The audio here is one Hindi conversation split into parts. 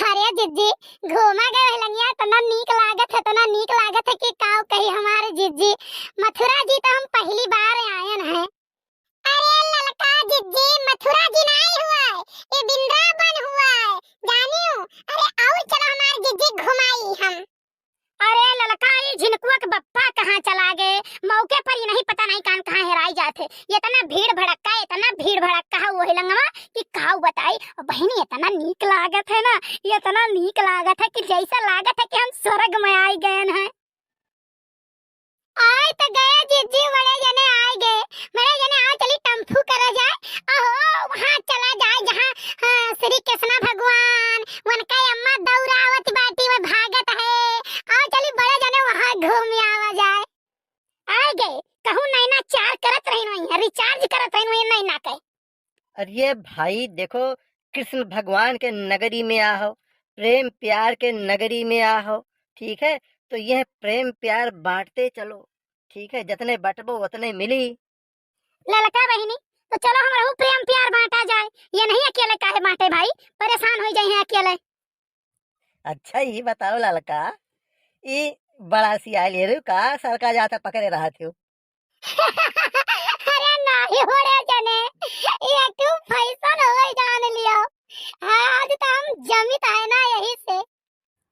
अरे जिज्जी घूमा गए लंगिया तना नीक लागत है कि काव कही हमारे जिज्जी मथुरा जी तो हम पहली बार आयन हैं। अरे ललका जिज्जी मथुरा जी नहीं हुआ है, ये वृंदावन हुआ है जानियो। अरे और चलो हमारे जिज्जी घुमाई हम। अरे ललका ये झिनकुआ के बप्पा कहाँ चला गए, मौके पर ही नहीं पता नहीं कान कहाँ हेराई जाते। ये इतना भीड़ भड़क्का है वो लंगवा कि काऊ बताई। और बहनी इतना नीक लागत है ना, ये इतना नीक लागत है कि जैसा लागत है कि हम स्वर्ग में आई गए हैं। आए तो गए जिज्जी बड़े जने आओ चली टम्फू करा जाए। ओहो वहाँ चला जाए जहाँ श्री कृष्ण भगवान उनका अम्मा दौड़ावत बाटी में भागत है। आओ चली बड़े जने वहाँ घूम आवा जाए। आ गए कहूँ नैना चार करत रही रिचार्ज करत रही नैना के। अरे भाई देखो, कृष्ण भगवान के नगरी में आहो, प्रेम प्यार के नगरी में आहो, ठीक है। तो यह प्रेम प्यार बांटते चलो, ठीक है। जितने बटबो उतने मिली। ललका बहनी तो चलो हमारा प्रेम प्यार बांटा जाए, ये नहीं अकेले काहे बांटे भाई, परेशान हो जाए हैं अकेले। अच्छा ये बताओ ललका, ये बड़ा सियाल ये का सरका जाता पकड़े रहा थे। अरे नहीं हो रे जने, ये तू फैशन हो जान लियो। आज तो हम जमित है ना यही से।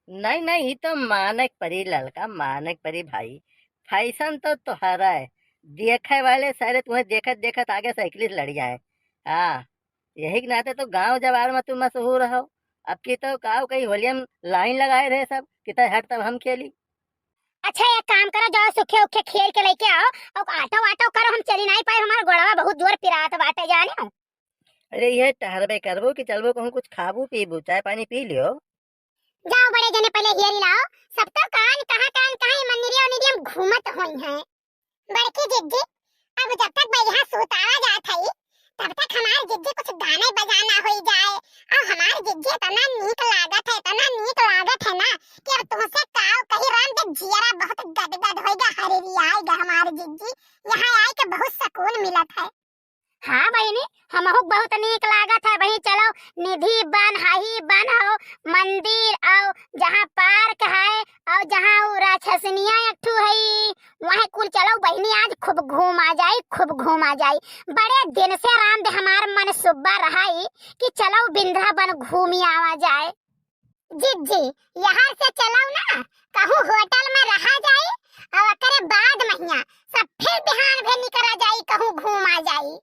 नहीं तो मानक परी ललका, मानक परी भाई। फैशन तो तुम्हारा है, देखे वाले सारे तुम्हें देखत आगे साइकिलिस्ट लड़ जाए। हाँ यही के नाते तो गांव जवार में तुम मशहूर हो। अब की तो काव कहीं होलियम लाइन लगाए रहे सब कितना हट तब हम खेली। अच्छा एक काम करो, जाओ सूखे उखे खेल के लेके आओ और आटो करो, हम चली नहीं पाए, हमारा गोड़वा बहुत दूर पिरात बाटे जाने। अरे ये टहरबे करबो कि चलबो कहूँ कुछ खाबू पीबू चाय पानी पी लियो। जाओ बड़े जने पहले हियरी लाओ, सब तो कान कहाँ मंदिरिया घूमत होई हैं। बड़की जिज्जी अब जब तक भैया सुतावा जात है तब तक हमार जिज्जी कुछ गाने बजाना हो जाए। और हमार जिज्जी इतना नीक लागत है ना कि अब तुमसे काव कहीं राम के जियरा बहुत गदगद होएगा, हरेरी आएगा हमार जिज्जी। यहाँ आए के बहुत सुकून मिलत है। हाँ बहनी हमहु बहुत नीक लागत है। वही चलो निधि बन हाही बन हो मंदिर और जहाँ पार्क है और जहाँ वो राक्षसनिया एकठू है वहाँ कुल चलो बहनी, आज खूब घूम आ जाए। बड़े दिन से राम दे हमार मन सुब्बा रहाई कि चलो वृंदावन घूमी आवा जाए। जिज्जी यहाँ से चलो ना कहूँ होटल में रहा जाए और करे बाद महिया सब फिर बिहान भी निकला जाए कहूँ घूम आ जाए।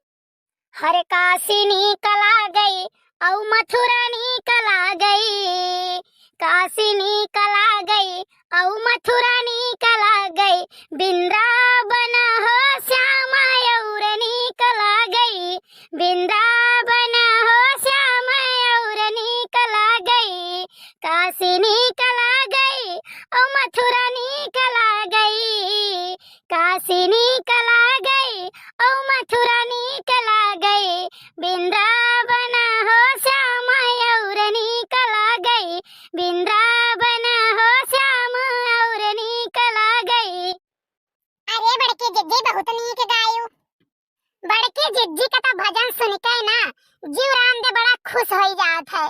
हरे काशी निकला गई औ मथुरा निकला गई, काशी निकला गई औ मथुरा निकला गई, वृंदावन हो श्यामा और निकला गई, वृंदावन हो श्यामा और निकला गई, काशी निकला गई औ मथुरा निकला गई, काशी निकला गई औ मथुरा निकला गई, वृंदावन हो श्यामा और निकला गई, वृंदावन हो श्यामा और निकला गई। अरे बड़की जिज्जी बहुत नीक गायो। बड़की जिज्जी का तो भजन सुन के ना जीव राम दे बड़ा खुश हो जात है।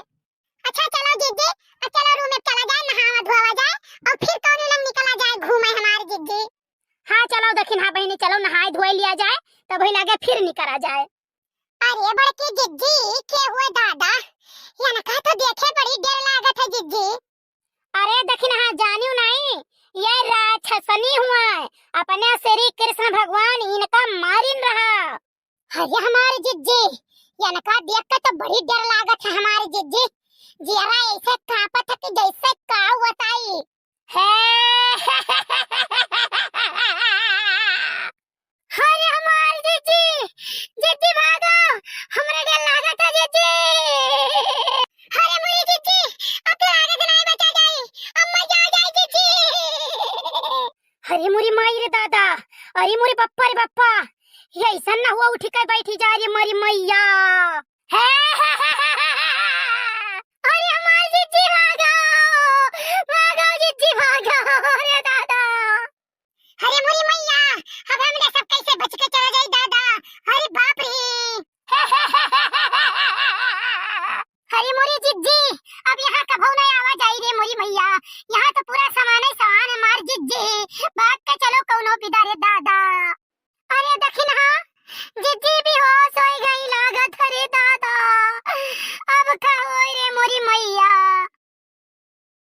अच्छा चलो जिज्जी, चलो रूम में चला जाए, नहावा धोवा जाए और फिर कौन लंग निकला जाए घूमे हमारी जिज्जी। हाँ चलो दक्षिण हाँ बहनी चलो नहाए धोए लिया जाए तब ही लगे फिर निकला जाए। अरे बड़की जिज्जी के हुए दादा, यहाँ का तो देखे बड़ी डर लागत है जिज्जी। अरे दक्षिण हाँ जानियो नहीं, ये राक्षसनी हुआ है, अपने श्री कृष्ण भगवान इनका मारिन रहा। अरे हमारी जिज्जी यहाँ का देख के तो बड़ी डर लागत है हमारी जिज्जी, जरा ऐसे कांपत है कि जैसे काऊ बताई है। अरे हमारी जिज्जी भागो, हमरे डर लागत है जिज्जी। अरे मेरी जिज्जी अब तो आगे से नहीं बचा जाए, अब मर जाए जिज्जी। अरे मोरी माई रे दादा, अरे मोरी पप्पा रे पप्पा, ये ऐसा ना हुआ उठी के बैठी जा रही मरी मैया। अरे हमारी जिज्जी भागो जिज्जी भागो, अरे दादा। अरे मोरी मैया अब हमने सब कैसे बच के चला जाए दादा, अरे बाप रे। अरे मोरी जिज्जी अब यहाँ कब होना यहाँ तो पूरा सामान ही सामान है मार जिज्जी। भाग के चलो कौनो पिदा रे दादा। अरे दखिन हाँ, जिज्जी भी होश हो गई लागत रे दादा। अब का होई रे मोरी मैया।